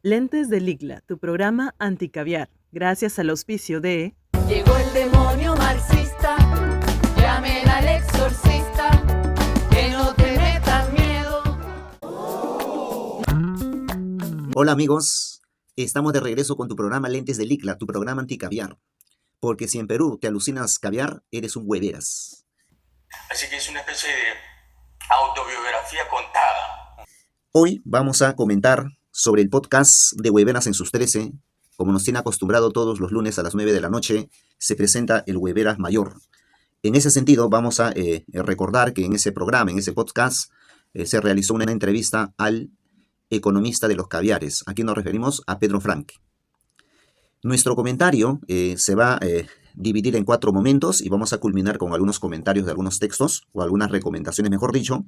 Lentes de Ligla, tu programa anticaviar, gracias al auspicio de... Llegó el demonio marxista, llamen al exorcista, que no te metan miedo. Hola amigos, estamos de regreso con tu programa Lentes de Ligla, tu programa anticaviar. Porque si en Perú te alucinas caviar, eres un hueveras. Así que es una especie de autobiografía contada. Hoy vamos a comentar sobre el podcast de Hueveras en sus 13. Como nos tiene acostumbrado todos los lunes a las 9 de la noche, se presenta el Hueveras Mayor. En ese sentido, vamos a recordar que en ese programa, en ese podcast, se realizó una entrevista al economista de los caviares. Aquí nos referimos a Pedro Franque. Nuestro comentario se va a dividir en 4 momentos y vamos a culminar con algunos comentarios de algunos textos, o algunas recomendaciones, mejor dicho,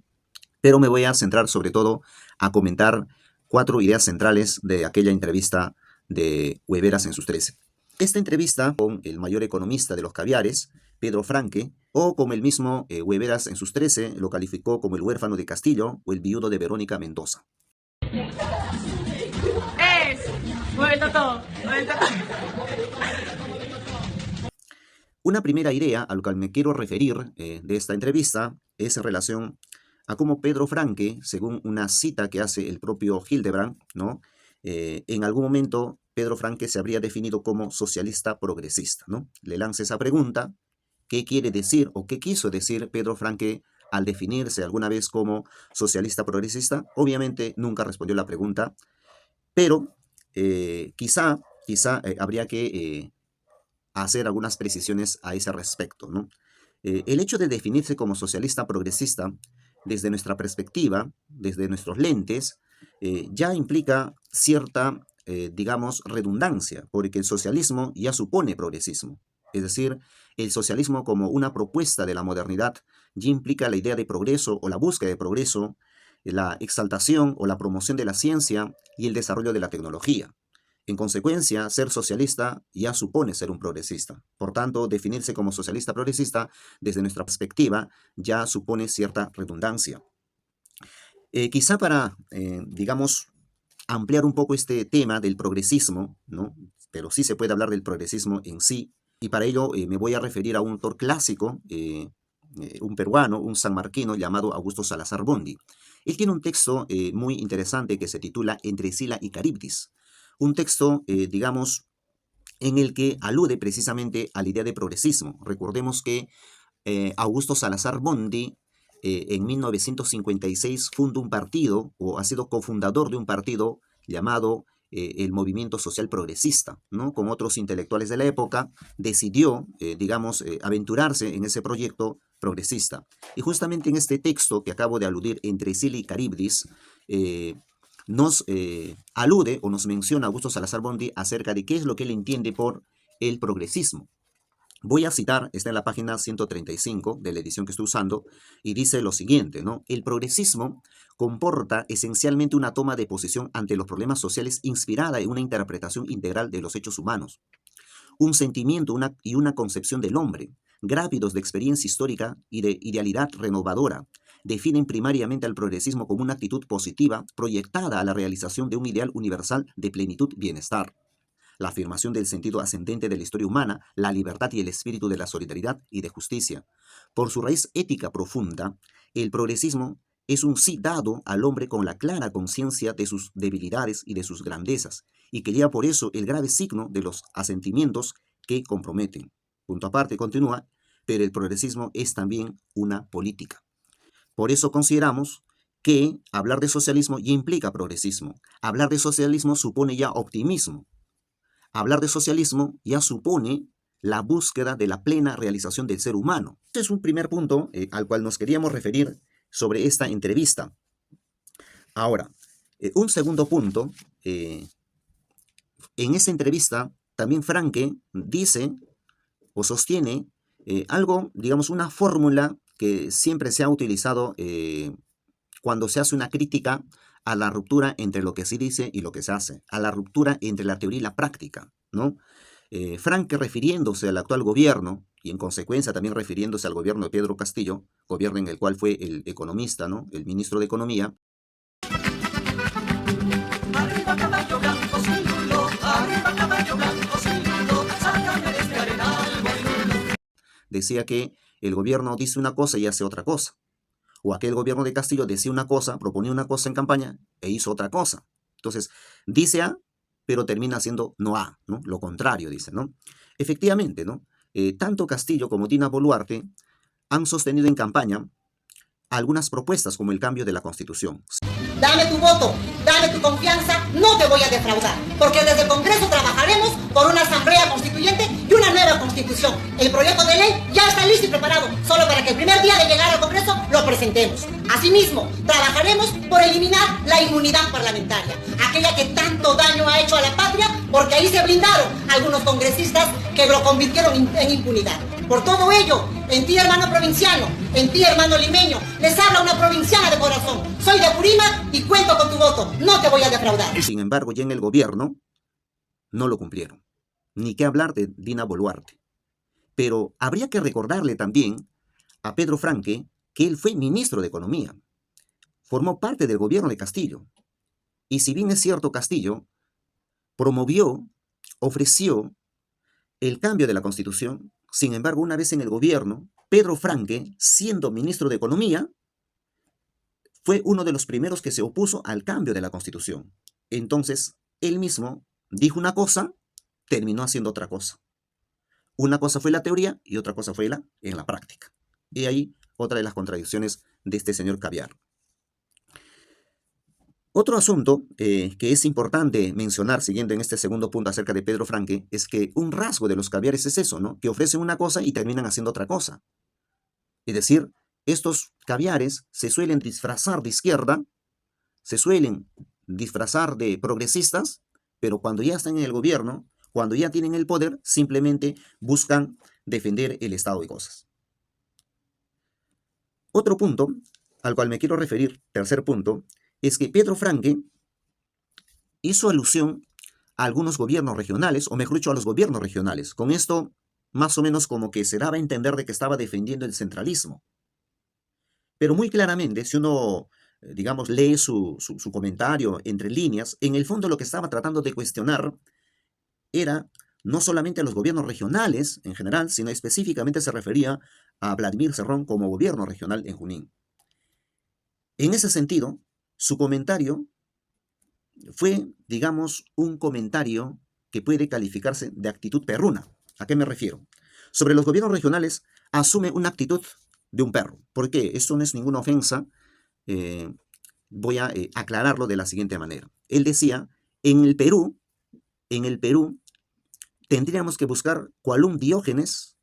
pero me voy a centrar sobre todo a comentar 4 ideas centrales de aquella entrevista de Hueveras en sus 13. Esta entrevista con el mayor economista de los caviares, Pedro Franque, o como el mismo Hueveras en sus 13 lo calificó como el huérfano de Castillo o el viudo de Verónica Mendoza. Vuelta todo. Una primera idea a lo que me quiero referir de esta entrevista es en relación a cómo Pedro Franque, según una cita que hace el propio Hildebrand, ¿no? En algún momento Pedro Franque se habría definido como socialista progresista, ¿no? Le lanza esa pregunta, ¿qué quiere decir o qué quiso decir Pedro Franque al definirse alguna vez como socialista progresista? Obviamente nunca respondió la pregunta, pero quizá habría que hacer algunas precisiones a ese respecto, ¿no? El hecho de definirse como socialista progresista, desde nuestra perspectiva, desde nuestros lentes, ya implica cierta, digamos, redundancia, porque el socialismo ya supone progresismo. Es decir, el socialismo como una propuesta de la modernidad ya implica la idea de progreso o la búsqueda de progreso, la exaltación o la promoción de la ciencia y el desarrollo de la tecnología. En consecuencia, ser socialista ya supone ser un progresista. Por tanto, definirse como socialista progresista, desde nuestra perspectiva, ya supone cierta redundancia. Quizá para, digamos, ampliar un poco este tema del progresismo, ¿no? Pero sí se puede hablar del progresismo en sí, y para ello me voy a referir a un autor clásico, un peruano, un sanmarquino llamado Augusto Salazar Bondy. Él tiene un texto muy interesante que se titula Entre Sila y Caribdis. Un texto, digamos, en el que alude precisamente a la idea de progresismo. Recordemos que Augusto Salazar Bondy en 1956 funda un partido, o ha sido cofundador de un partido llamado el Movimiento Social Progresista, ¿no? Con otros intelectuales de la época, decidió, digamos, aventurarse en ese proyecto progresista. Y justamente en este texto que acabo de aludir, Entre Sila y Caribdis, nos alude o nos menciona Augusto Salazar Bondy acerca de qué es lo que él entiende por el progresismo. Voy a citar, está en la página 135 de la edición que estoy usando, y dice lo siguiente, ¿no? El progresismo comporta esencialmente una toma de posición ante los problemas sociales inspirada en una interpretación integral de los hechos humanos, un sentimiento y una concepción del hombre, grávidos de experiencia histórica y de idealidad renovadora, definen primariamente al progresismo como una actitud positiva proyectada a la realización de un ideal universal de plenitud y bienestar. La afirmación del sentido ascendente de la historia humana, la libertad y el espíritu de la solidaridad y de justicia. Por su raíz ética profunda, el progresismo es un sí dado al hombre con la clara conciencia de sus debilidades y de sus grandezas, y que lleva por eso el grave signo de los asentimientos que comprometen. Punto aparte, continúa, pero el progresismo es también una política. Por eso consideramos que hablar de socialismo ya implica progresismo. Hablar de socialismo supone ya optimismo. Hablar de socialismo ya supone la búsqueda de la plena realización del ser humano. Este es un primer punto al cual nos queríamos referir sobre esta entrevista. Ahora, un segundo punto, en esta entrevista también Franque dice o sostiene algo, digamos, una fórmula que siempre se ha utilizado cuando se hace una crítica a la ruptura entre lo que se dice y lo que se hace, a la ruptura entre la teoría y la práctica, ¿no? Franque, refiriéndose al actual gobierno, y en consecuencia también refiriéndose al gobierno de Pedro Castillo, gobierno en el cual fue el economista, ¿no? El ministro de Economía. Arriba caballo blanco. decía que el gobierno dice una cosa y hace otra cosa. O aquel gobierno de Castillo decía una cosa, proponía una cosa en campaña e hizo otra cosa. Entonces, dice A, pero termina haciendo no A, ¿no? Lo contrario, dice, ¿no? Efectivamente, ¿no? Tanto Castillo como Dina Boluarte han sostenido en campaña algunas propuestas como el cambio de la Constitución. Dame tu voto, dame tu confianza, no te voy a defraudar, porque desde el Congreso trabajaremos por una asamblea constituyente y una nueva constitución. El proyecto de ley ya está listo y preparado, solo para que el primer día de llegar al Congreso lo presentemos. Asimismo, trabajaremos por eliminar la inmunidad parlamentaria, aquella que tanto daño ha hecho a la patria, porque ahí se blindaron algunos congresistas que lo convirtieron en impunidad. Por todo ello, en ti, hermano provinciano, en ti, hermano limeño, les habla una provinciana de corazón. Soy de Apurímac y cuento con tu voto. No te voy a defraudar. Sin embargo, ya en el gobierno no lo cumplieron. Ni qué hablar de Dina Boluarte. Pero habría que recordarle también a Pedro Franque que él fue ministro de Economía. Formó parte del gobierno de Castillo. Y si bien es cierto, Castillo promovió, ofreció el cambio de la Constitución. Sin embargo, una vez en el gobierno, Pedro Franque, siendo ministro de Economía, fue uno de los primeros que se opuso al cambio de la Constitución. Entonces, él mismo dijo una cosa, terminó haciendo otra cosa. Una cosa fue la teoría y otra cosa fue en la práctica. Y ahí otra de las contradicciones de este señor Caviar. Otro asunto que es importante mencionar, siguiendo en este segundo punto acerca de Pedro Franque, es que un rasgo de los Caviares es eso, ¿no? Que ofrecen una cosa y terminan haciendo otra cosa. Es decir, estos Caviares se suelen disfrazar de izquierda, se suelen disfrazar de progresistas, pero cuando ya están en el gobierno, cuando ya tienen el poder, simplemente buscan defender el estado de cosas. Otro punto al cual me quiero referir, tercer punto, es que Pedro Franque hizo alusión a algunos gobiernos regionales, o mejor dicho, a los gobiernos regionales. Con esto, más o menos como que se daba a entender de que estaba defendiendo el centralismo. Pero muy claramente, si uno, digamos, lee su comentario entre líneas, en el fondo lo que estaba tratando de cuestionar era no solamente a los gobiernos regionales en general, sino específicamente se refería a Vladimir Cerrón como gobierno regional en Junín. En ese sentido, su comentario fue, digamos, un comentario que puede calificarse de actitud perruna. ¿A qué me refiero? Sobre los gobiernos regionales, asume una actitud de un perro. ¿Por qué? Esto no es ninguna ofensa. Voy a aclararlo de la siguiente manera. Él decía, en el Perú, tendríamos que buscar cual un Diógenes,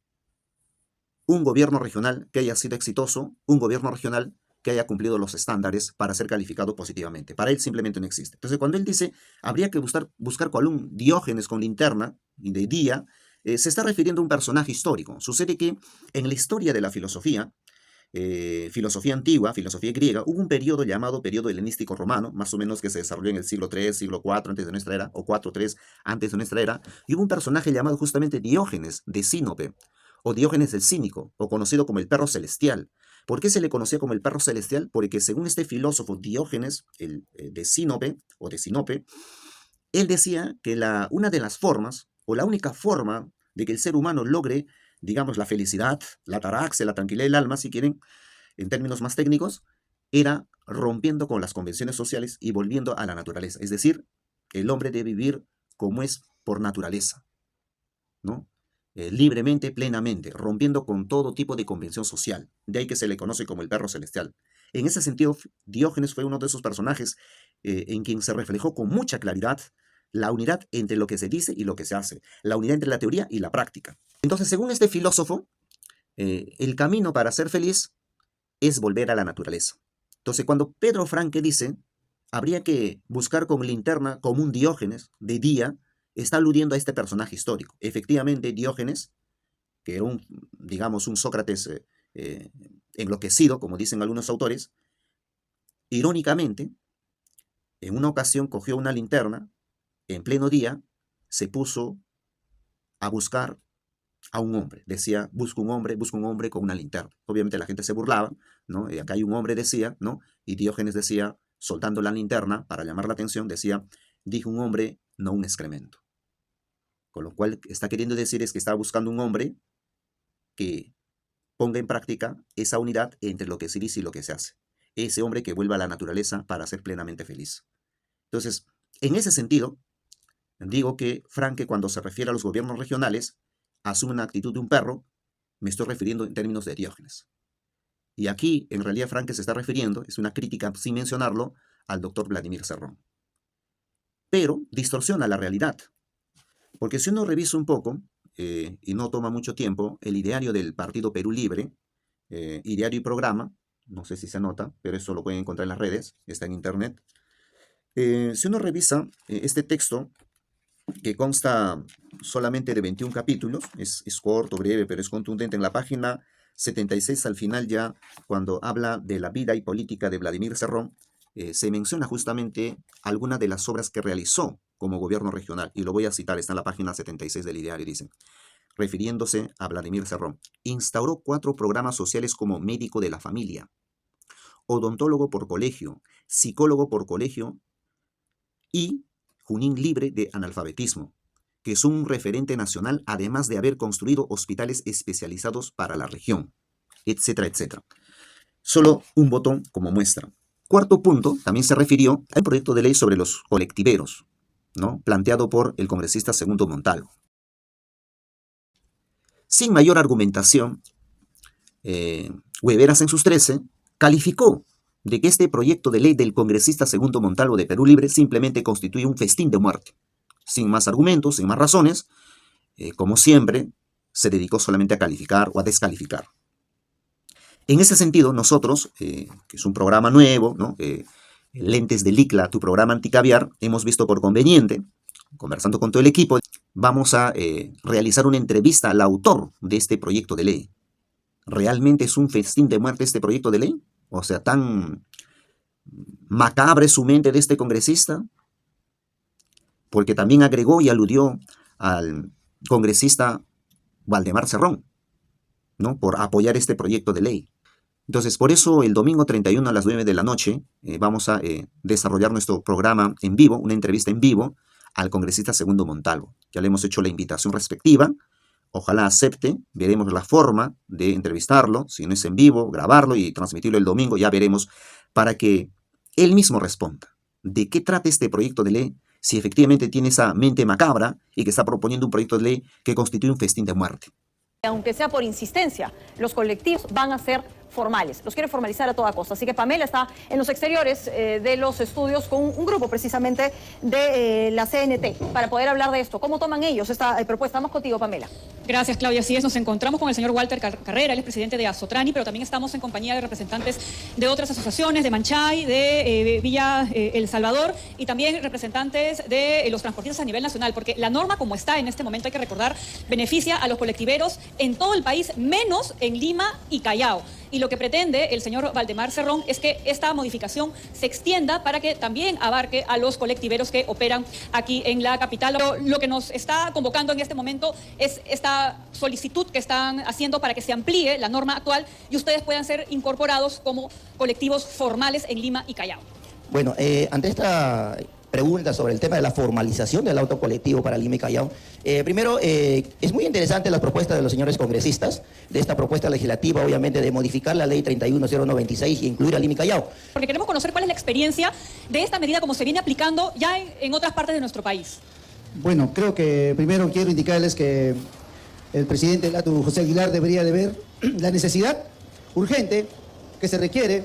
un gobierno regional que haya sido exitoso, un gobierno regional que haya cumplido los estándares para ser calificado positivamente. Para él simplemente no existe. Entonces, cuando él dice, habría que buscar cual un Diógenes con linterna y de día, se está refiriendo a un personaje histórico. Sucede que en la historia de la filosofía, filosofía antigua, filosofía griega, hubo un periodo llamado periodo helenístico romano, más o menos que se desarrolló en el siglo III, siglo IV antes de nuestra era, o IV-III antes de nuestra era, y hubo un personaje llamado justamente Diógenes de Sinope, o Diógenes el Cínico, o conocido como el perro celestial. ¿Por qué se le conocía como el perro celestial? Porque según este filósofo Diógenes de Sinope, o de Sinope, él decía que una de las formas, o la única forma de que el ser humano logre, digamos, la felicidad, la ataraxia, la tranquilidad del alma, si quieren, en términos más técnicos, era rompiendo con las convenciones sociales y volviendo a la naturaleza. Es decir, el hombre debe vivir como es por naturaleza, ¿no? Libremente, plenamente, rompiendo con todo tipo de convención social. De ahí que se le conoce como el perro celestial. En ese sentido, Diógenes fue uno de esos personajes en quien se reflejó con mucha claridad la unidad entre lo que se dice y lo que se hace, la unidad entre la teoría y la práctica. Entonces, según este filósofo, el camino para ser feliz es volver a la naturaleza. Entonces, cuando Pedro Franque dice, habría que buscar con linterna como un Diógenes de día, está aludiendo a este personaje histórico. Efectivamente, Diógenes, que era digamos, un Sócrates enloquecido, como dicen algunos autores, irónicamente, en una ocasión cogió una linterna, en pleno día, se puso a buscar a un hombre. Decía, busca un hombre con una linterna. Obviamente la gente se burlaba, ¿no? Y acá hay un hombre, decía, ¿no? Y Diógenes decía, soltando la linterna para llamar la atención, decía, dijo un hombre, no un excremento. Con lo cual está queriendo decir es que estaba buscando un hombre que ponga en práctica esa unidad entre lo que se dice y lo que se hace. Ese hombre que vuelva a la naturaleza para ser plenamente feliz. Entonces, en ese sentido, digo que Franke, cuando se refiere a los gobiernos regionales, asume una actitud de un perro. Me estoy refiriendo en términos de Diógenes. Y aquí, en realidad, Franke se está refiriendo, es una crítica, sin mencionarlo, al doctor Vladimir Cerrón. Pero distorsiona la realidad. Porque si uno revisa un poco, y no toma mucho tiempo, el ideario del Partido Perú Libre, ideario y programa, no sé si se nota, pero eso lo pueden encontrar en las redes, está en internet. Si uno revisa este texto, que consta solamente de 21 capítulos, es corto, breve, pero es contundente, en la página 76 al final ya, cuando habla de la vida y política de Vladimir Cerrón, se menciona justamente algunas de las obras que realizó como gobierno regional, y lo voy a citar, está en la página 76 del ideario, dice, refiriéndose a Vladimir Cerrón: instauró 4 programas sociales como médico de la familia, odontólogo por colegio, psicólogo por colegio y Junín libre de analfabetismo, que son un referente nacional, además de haber construido hospitales especializados para la región, etcétera, etcétera. Solo un botón como muestra. Cuarto punto, también se refirió al proyecto de ley sobre los colectiveros, ¿no?, planteado por el congresista Segundo Montalvo. Sin mayor argumentación, Hueveras en sus 13 calificó de que este proyecto de ley del congresista Segundo Montalvo de Perú Libre simplemente constituye un festín de muerte. Sin más argumentos, sin más razones, como siempre, se dedicó solamente a calificar o a descalificar. En ese sentido, nosotros, que es un programa nuevo, ¿no?, Lentes del ICLA, tu programa anticaviar, hemos visto por conveniente, conversando con todo el equipo, vamos a realizar una entrevista al autor de este proyecto de ley. ¿Realmente es un festín de muerte este proyecto de ley? O sea, ¿tan macabra es su mente de este congresista? Porque también agregó y aludió al congresista Valdemar Cerrón, ¿no?, por apoyar este proyecto de ley. Entonces, por eso el domingo 31 a las 9 de la noche vamos a desarrollar nuestro programa en vivo, una entrevista en vivo al congresista Segundo Montalvo. Ya le hemos hecho la invitación respectiva. Ojalá acepte, veremos la forma de entrevistarlo, si no es en vivo, grabarlo y transmitirlo el domingo, ya veremos, para que él mismo responda de qué trata este proyecto de ley, si efectivamente tiene esa mente macabra y que está proponiendo un proyecto de ley que constituye un festín de muerte. Aunque sea por insistencia, los colectivos van a ser formales, los quiere formalizar a toda costa. Así que Pamela está en los exteriores de los estudios con un grupo precisamente de la CNT para poder hablar de esto. ¿Cómo toman ellos esta propuesta? Vamos contigo, Pamela. Gracias, Claudia. Así es, nos encontramos con el señor Walter Carrera, él es presidente de Azotrani, pero también estamos en compañía de representantes de otras asociaciones, de Manchay, de Villa El Salvador, y también representantes de los transportistas a nivel nacional, porque la norma como está en este momento, hay que recordar, beneficia a los colectiveros en todo el país, menos en Lima y Callao. Y lo que pretende el señor Valdemar Cerrón es que esta modificación se extienda para que también abarque a los colectiveros que operan aquí en la capital. Lo que nos está convocando en este momento es esta solicitud que están haciendo para que se amplíe la norma actual y ustedes puedan ser incorporados como colectivos formales en Lima y Callao. Bueno, ante esta pregunta sobre el tema de la formalización del auto colectivo para Lima y Callao. Primero, es muy interesante la propuesta de los señores congresistas, de esta propuesta legislativa, obviamente, de modificar la ley 31.096 y incluir a Lima y Callao. Porque queremos conocer cuál es la experiencia de esta medida como se viene aplicando ya en otras partes de nuestro país. Bueno, creo que primero quiero indicarles que el presidente Latu José Aguilar debería de ver la necesidad urgente que se requiere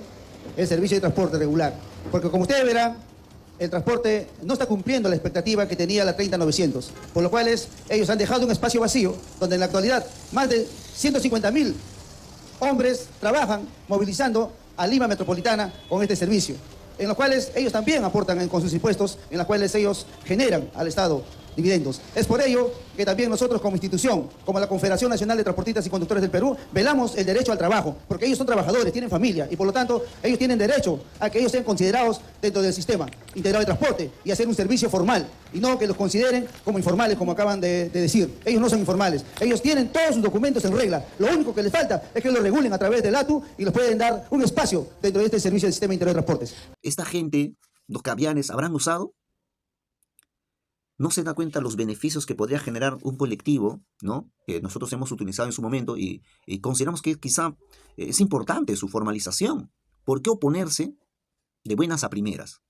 el servicio de transporte regular. Porque como ustedes verán, el transporte no está cumpliendo la expectativa que tenía la 30.900, por lo cual ellos han dejado un espacio vacío, donde en la actualidad más de 150.000 hombres trabajan movilizando a Lima Metropolitana con este servicio, en los cuales ellos también aportan con sus impuestos, en los cuales ellos generan al Estado dividendos. Es por ello que también nosotros como institución, como la Confederación Nacional de Transportistas y Conductores del Perú, velamos el derecho al trabajo, porque ellos son trabajadores, tienen familia y por lo tanto ellos tienen derecho a que ellos sean considerados dentro del sistema integrado de transporte y hacer un servicio formal y no que los consideren como informales, como acaban de decir. Ellos no son informales, ellos tienen todos sus documentos en regla. Lo único que les falta es que lo regulen a través del ATU y les pueden dar un espacio dentro de este servicio del sistema integrado de transportes. Esta gente, los cavianes, ¿habrán usado? no se da cuenta los beneficios que podría generar un colectivo, ¿no? Que nosotros hemos utilizado en su momento y consideramos que quizá es importante su formalización. ¿Por qué oponerse de buenas a primeras?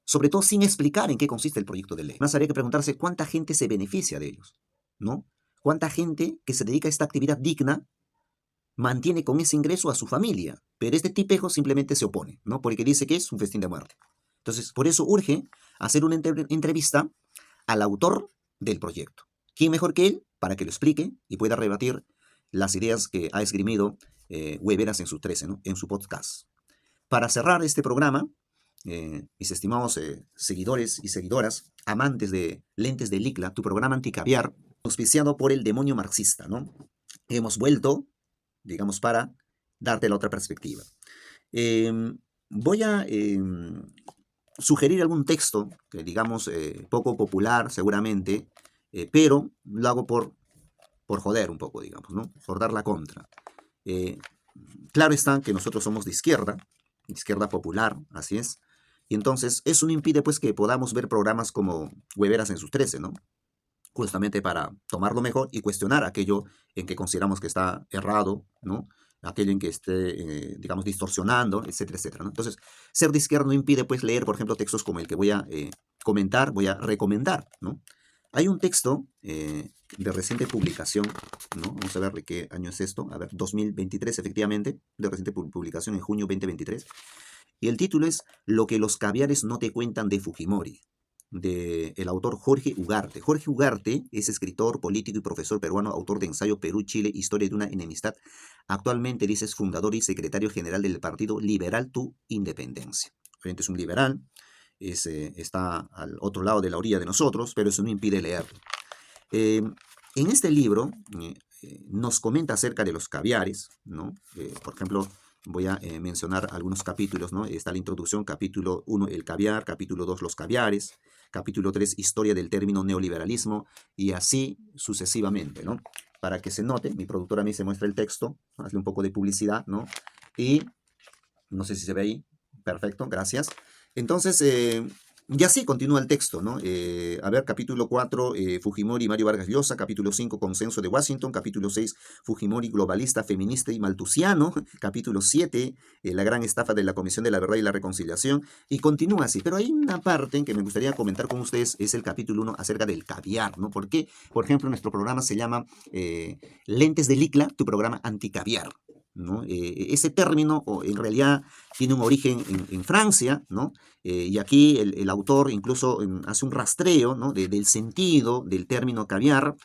Sobre todo sin explicar en qué consiste el proyecto de ley. Más habría que preguntarse cuánta gente se beneficia de ellos, ¿no? Cuánta gente que se dedica a esta actividad digna mantiene con ese ingreso a su familia. Pero este tipejo simplemente se opone, ¿no? Porque dice que es un festín de muerte. Entonces, por eso urge hacer una entrevista al autor del proyecto. ¿Quién mejor que él para que lo explique y pueda rebatir las ideas que ha esgrimido Hueveras en su 13, ¿no? En su podcast? Para cerrar este programa, mis estimados seguidores y seguidoras, amantes de Lentes de Licla, tu programa anticaviar, auspiciado por el demonio marxista, ¿no? Hemos vuelto, digamos, para darte la otra perspectiva. Voy a sugerir algún texto que, digamos, poco popular seguramente, pero lo hago por joder un poco, digamos, ¿no? Por dar la contra. Claro está que nosotros somos de izquierda popular, así es, y entonces eso no impide pues que podamos ver programas como Hueveras en sus 13, ¿no? Justamente para tomarlo mejor y cuestionar aquello en que consideramos que está errado, ¿no? Aquello en que esté, digamos, distorsionando, etcétera, etcétera, ¿no? Entonces, ser de izquierda no impide, pues, leer, por ejemplo, textos como el que voy a comentar, voy a recomendar, ¿no? Hay un texto de reciente publicación, ¿no? Vamos a ver de qué año es esto. A ver, 2023, efectivamente, de reciente publicación en junio 2023. Y el título es Lo que los caviares no te cuentan de Fujimori, del autor Jorge Ugarte. Jorge Ugarte es escritor, político y profesor peruano, autor de ensayo Perú-Chile, Historia de una enemistad. Actualmente, dice, es fundador y secretario general del Partido Liberal Tu Independencia. Obviamente es un liberal, está al otro lado de la orilla de nosotros, pero eso no impide leerlo. En este libro nos comenta acerca de los caviares, ¿no? Por ejemplo, voy a mencionar algunos capítulos, ¿no? Está la introducción, capítulo 1, el caviar, capítulo 2, los caviares, capítulo 3, historia del término neoliberalismo, y así sucesivamente, ¿no? Para que se note, mi productora a mí se muestra el texto, hazle un poco de publicidad, ¿no? Y no sé si se ve ahí, perfecto, gracias. Entonces, y así continúa el texto, ¿no? A ver, capítulo 4, Fujimori y Mario Vargas Llosa, capítulo 5, Consenso de Washington, capítulo 6, Fujimori globalista, feminista y maltusiano, capítulo 7, la gran estafa de la Comisión de la Verdad y la Reconciliación, y continúa así. Pero hay una parte en que me gustaría comentar con ustedes, es el capítulo 1 acerca del caviar, ¿no? Porque, por ejemplo, nuestro programa se llama Lentes de Licla, tu programa anticaviar, ¿no? Ese término en realidad tiene un origen en Francia, ¿no? Y aquí el autor incluso hace un rastreo, ¿no? del sentido del término caviar,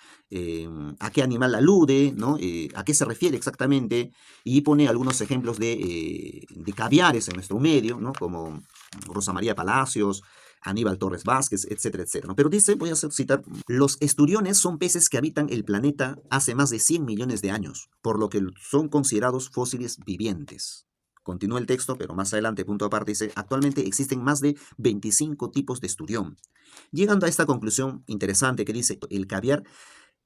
a qué animal alude, ¿no? A qué se refiere exactamente, y pone algunos ejemplos de caviares en nuestro medio, ¿no? Como Rosa María Palacios, Aníbal Torres Vázquez, etcétera, etcétera, ¿no? Pero dice, voy a citar, los esturiones son peces que habitan el planeta hace más de 100 millones de años, por lo que son considerados fósiles vivientes. Continúa el texto, pero más adelante, punto aparte, dice, actualmente existen más de 25 tipos de esturión. Llegando a esta conclusión interesante que dice, el caviar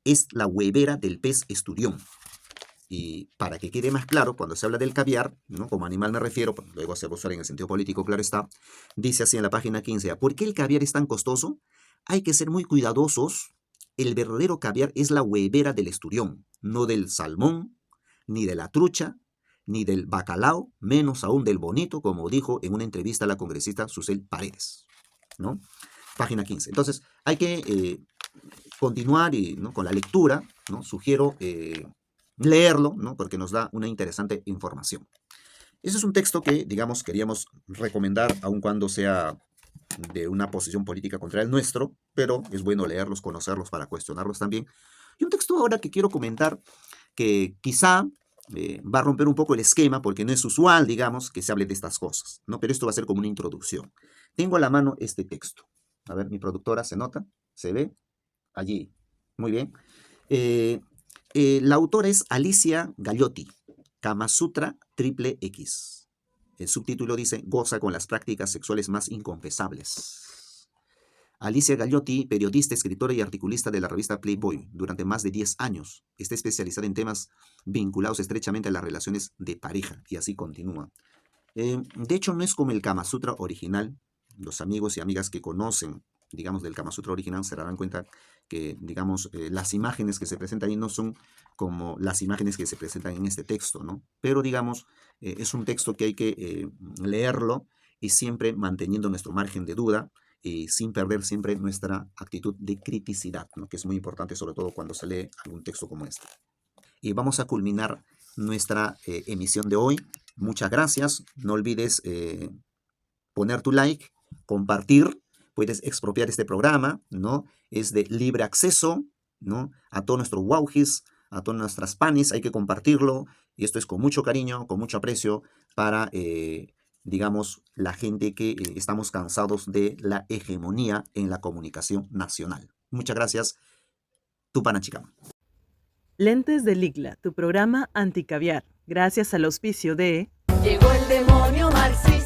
es la huevera del pez esturión. Y para que quede más claro, cuando se habla del caviar, ¿no? Como animal me refiero, luego se va a usar en el sentido político, claro está, dice así en la página 15, ¿por qué el caviar es tan costoso? Hay que ser muy cuidadosos. El verdadero caviar es la huevera del esturión, no del salmón, ni de la trucha, ni del bacalao, menos aún del bonito, como dijo en una entrevista a la congresista Susel Paredes, ¿no? Página 15. Entonces, hay que continuar ¿no? con la lectura, ¿no? Sugiero leerlo, ¿no? Porque nos da una interesante información. Ese es un texto que, digamos, queríamos recomendar, aun cuando sea de una posición política contra el nuestro, pero es bueno leerlos, conocerlos para cuestionarlos también. Y un texto ahora que quiero comentar, que quizá va a romper un poco el esquema, porque no es usual, digamos, que se hable de estas cosas, ¿no? Pero esto va a ser como una introducción. Tengo a la mano este texto. A ver, mi productora, ¿se nota? ¿Se ve? Allí. Muy bien. La autora es Alicia Gallotti, Kama Sutra XXX. El subtítulo dice, goza con las prácticas sexuales más inconfesables. Alicia Gallotti, periodista, escritora y articulista de la revista Playboy durante más de 10 años. Está especializada en temas vinculados estrechamente a las relaciones de pareja, y así continúa. De hecho, no es como el Kama Sutra original. Los amigos y amigas que conocen digamos, del Kama Sutra original, se darán cuenta que, digamos, las imágenes que se presentan ahí no son como las imágenes que se presentan en este texto, ¿no? Pero, digamos, es un texto que hay que leerlo y siempre manteniendo nuestro margen de duda y sin perder siempre nuestra actitud de criticidad, ¿no? Que es muy importante, sobre todo cuando se lee algún texto como este. Y vamos a culminar nuestra emisión de hoy. Muchas gracias. No olvides poner tu like, compartir. Puedes expropiar este programa, ¿no? Es de libre acceso, ¿no? A todos nuestros wauhis, a todas nuestras panis, hay que compartirlo. Y esto es con mucho cariño, con mucho aprecio para, digamos, la gente que estamos cansados de la hegemonía en la comunicación nacional. Muchas gracias. Tupana Chicama. Lentes del IGLA, tu programa anticaviar. Gracias al auspicio de... Llegó el demonio marxista.